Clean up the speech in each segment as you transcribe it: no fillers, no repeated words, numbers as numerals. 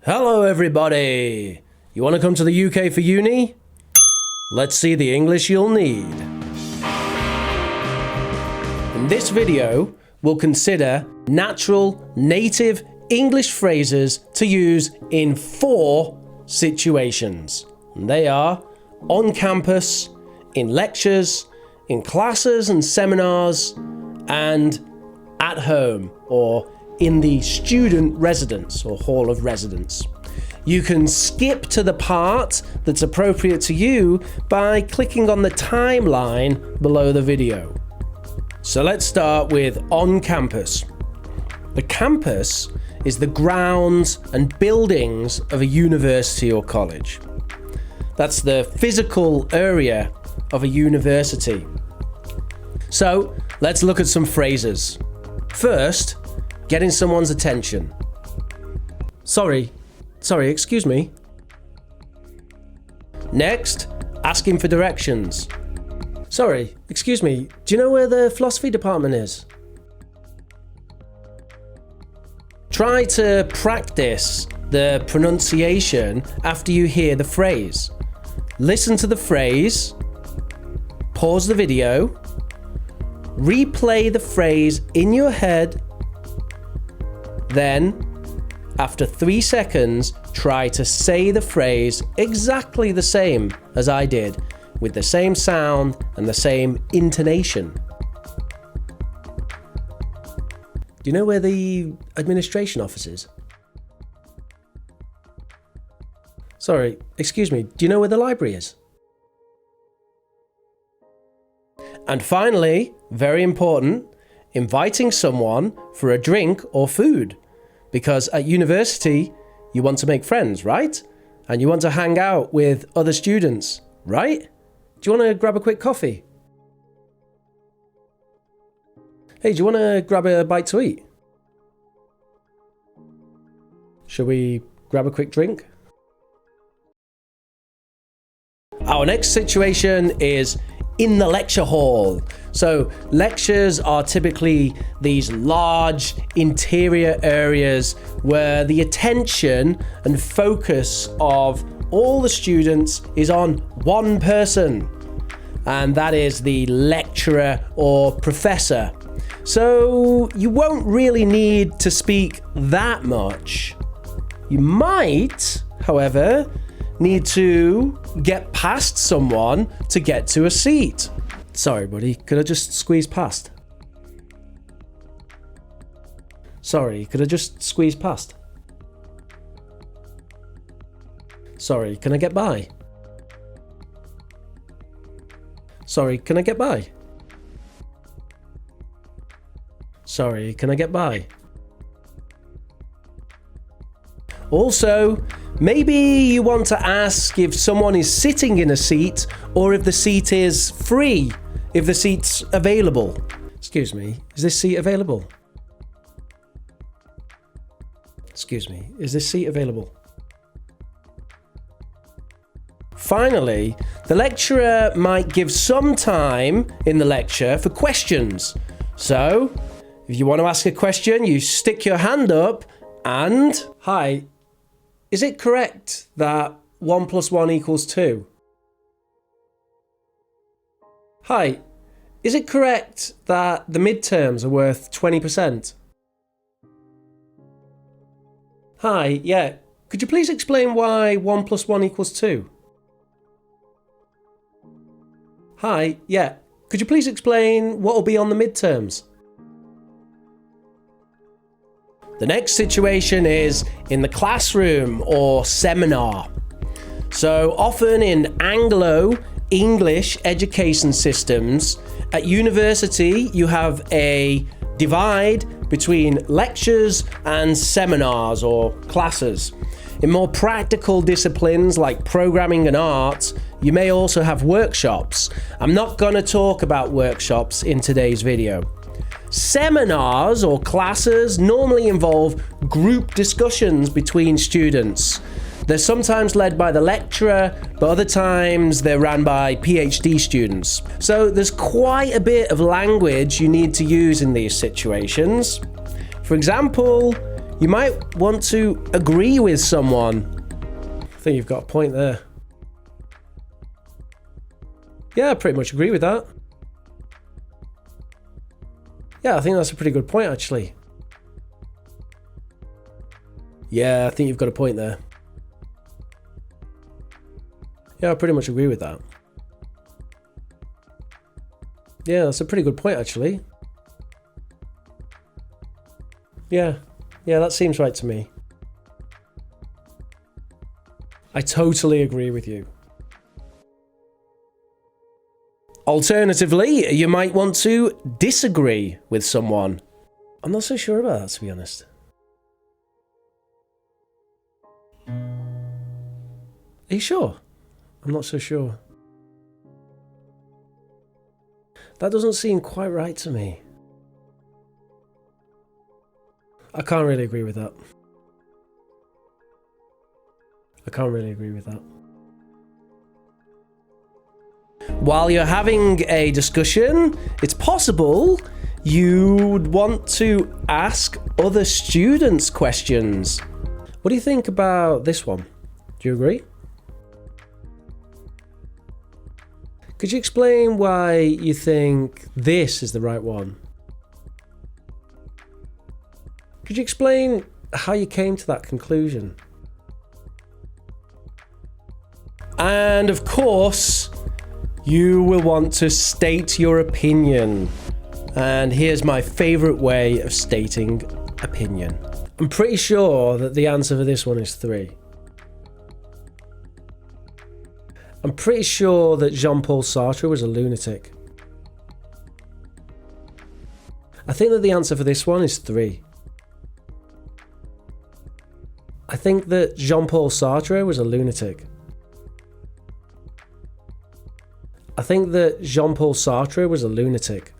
Hello everybody! You want to come to the UK for uni? Let's see the English you'll need. In this video, we'll consider natural, native English phrases to use in 4 situations. And they are on campus, in lectures, in classes and seminars, and at home or in the student residence or hall of residence. You can skip to the part that's appropriate to you by clicking on the timeline below the video. So let's start with on campus. The campus is the grounds and buildings of a university or college. That's the physical area of a university. So let's look at some phrases. First, getting someone's attention. Sorry, excuse me. Next, asking for directions. Sorry, excuse me, do you know where the philosophy department is? Try to practice the pronunciation after you hear the phrase. Listen to the phrase, pause the video, replay the phrase in your head. Then, after 3 seconds, try to say the phrase exactly the same as I did, with the same sound and the same intonation. Do you know where the administration office is? Sorry, excuse me, do you know where the library is? And finally, very important, inviting someone for a drink or food. Because at university, you want to make friends, right? And you want to hang out with other students, right? Do you want to grab a quick coffee? Hey, do you want to grab a bite to eat? Shall we grab a quick drink? Our next situation is in the lecture hall. So lectures are typically these large interior areas where the attention and focus of all the students is on one person, and that is the lecturer or professor. So you won't really need to speak that much. You might, however, need to get past someone to get to a seat. Sorry, buddy, could I just squeeze past? Sorry, could I just squeeze past? Sorry, can I get by? Sorry, can I get by? Sorry, can I get by? Also, maybe you want to ask if someone is sitting in a seat or if the seat is free, if the seat's available. Excuse me, is this seat available? Excuse me, is this seat available? Finally, the lecturer might give some time in the lecture for questions. So, if you want to ask a question, you stick your hand up and... Hi, is it correct that 1 + 1 = 2? Hi, is it correct that the midterms are worth 20%? Hi, yeah, could you please explain why 1 + 1 = 2? Hi, yeah, could you please explain what will be on the midterms? The next situation is in the classroom or seminar. So often in Anglo-English education systems, at university you have a divide between lectures and seminars or classes. In more practical disciplines like programming and art, you may also have workshops. I'm not going to talk about workshops in today's video. Seminars or classes normally involve group discussions between students. They're sometimes led by the lecturer, but other times they're ran by PhD students. So there's quite a bit of language you need to use in these situations. For example, You might want to agree with someone. I think you've got a point there. Yeah, I pretty much agree with that. Yeah, I think that's a pretty good point, actually. Yeah, I think you've got a point there. Yeah, I pretty much agree with that. Yeah, that's a pretty good point, actually. Yeah, that seems right to me. I totally agree with you. Alternatively, you might want to disagree with someone. I'm not so sure about that, to be honest. Are you sure? I'm not so sure. That doesn't seem quite right to me. I can't really agree with that. I can't really agree with that. While you're having a discussion, it's possible you would want to ask other students questions. What do you think about this one? Do you agree? Could you explain why you think this is the right one? Could you explain how you came to that conclusion? And of course, you will want to state your opinion. And here's my favorite way of stating opinion. I'm pretty sure that the answer for this one is 3. I'm pretty sure that Jean-Paul Sartre was a lunatic. I think that the answer for this one is 3. I think that Jean-Paul Sartre was a lunatic. I think that Jean-Paul Sartre was a lunatic.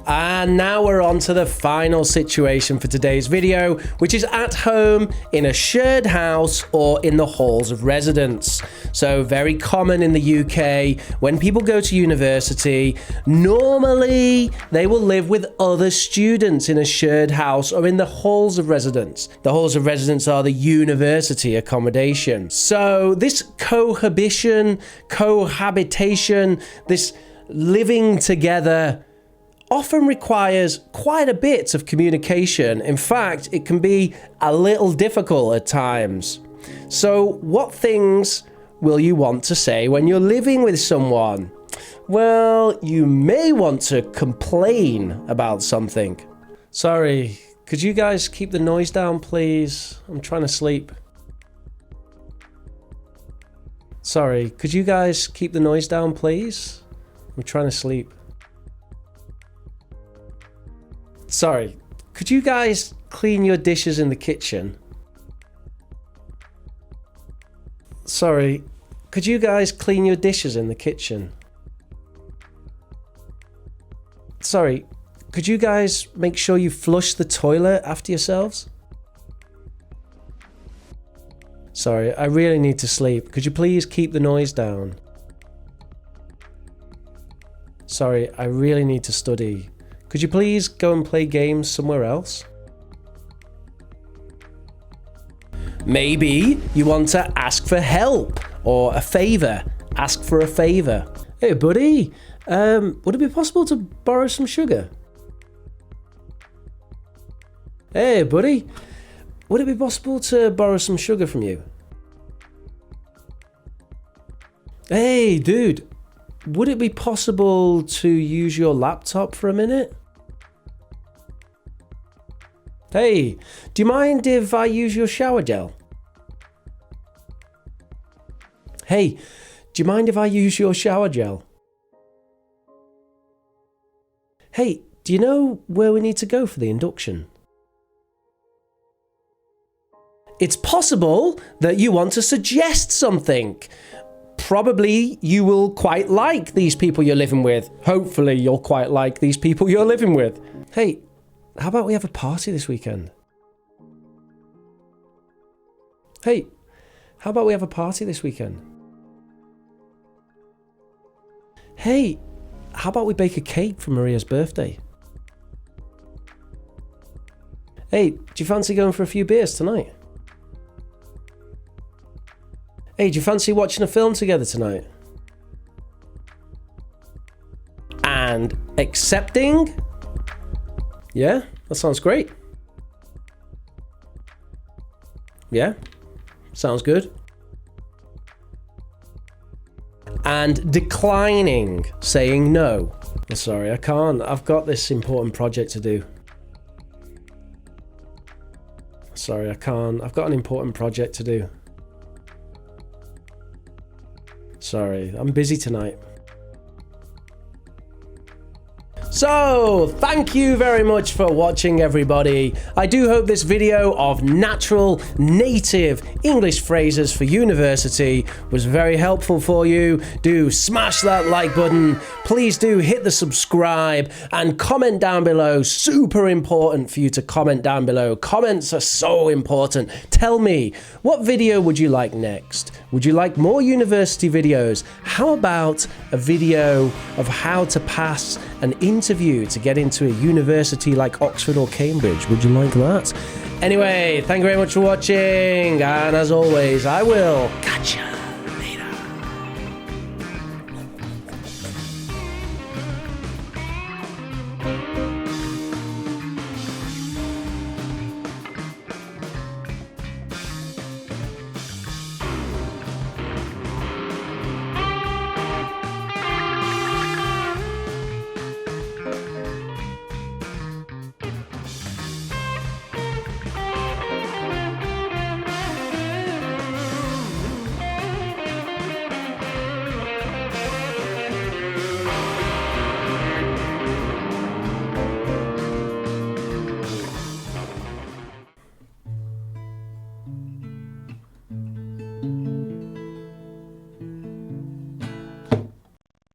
And now we're on to the final situation for today's video, which is at home, in a shared house, or in the halls of residence. So very common in the UK, when people go to university, normally they will live with other students in a shared house or in the halls of residence. The halls of residence are the university accommodation. So this cohabitation, this living together often requires quite a bit of communication. In fact, it can be a little difficult at times. So what things will you want to say when you're living with someone? Well, you may want to complain about something. Sorry, could you guys keep the noise down, please? I'm trying to sleep. Sorry, could you guys keep the noise down, please? I'm trying to sleep. Sorry, could you guys clean your dishes in the kitchen? Sorry, could you guys clean your dishes in the kitchen? Sorry, could you guys make sure you flush the toilet after yourselves? Sorry, I really need to sleep. Could you please keep the noise down? Sorry, I really need to study. Could you please go and play games somewhere else? Maybe you want to ask for help or a favor. Ask for a favor. Hey, buddy, would it be possible to borrow some sugar? Hey, buddy, would it be possible to borrow some sugar from you? Hey, dude, would it be possible to use your laptop for a minute? Hey, do you mind if I use your shower gel? Hey, do you mind if I use your shower gel? Hey, do you know where we need to go for the induction? It's possible that you want to suggest something. Probably you will quite like these people you're living with. Hopefully you'll quite like these people you're living with. Hey, how about we have a party this weekend? Hey, how about we have a party this weekend? Hey, how about we bake a cake for Maria's birthday? Hey, do you fancy going for a few beers tonight? Hey, do you fancy watching a film together tonight? And accepting? Yeah, that sounds great. Yeah, sounds good. And declining, saying no. Sorry, I can't. I've got this important project to do. Sorry, I can't. I've got an important project to do. Sorry, I'm busy tonight. So, thank you very much for watching, everybody. I do hope this video of natural, native English phrases for university was very helpful for you. Do smash that like button. Please do hit the subscribe and comment down below. Super important for you to comment down below. Comments are so important. Tell me, what video would you like next? Would you like more university videos? How about a video of how to pass an interview to get into a university like Oxford or Cambridge? Would you like that? Anyway, thank you very much for watching, and as always, I will catch you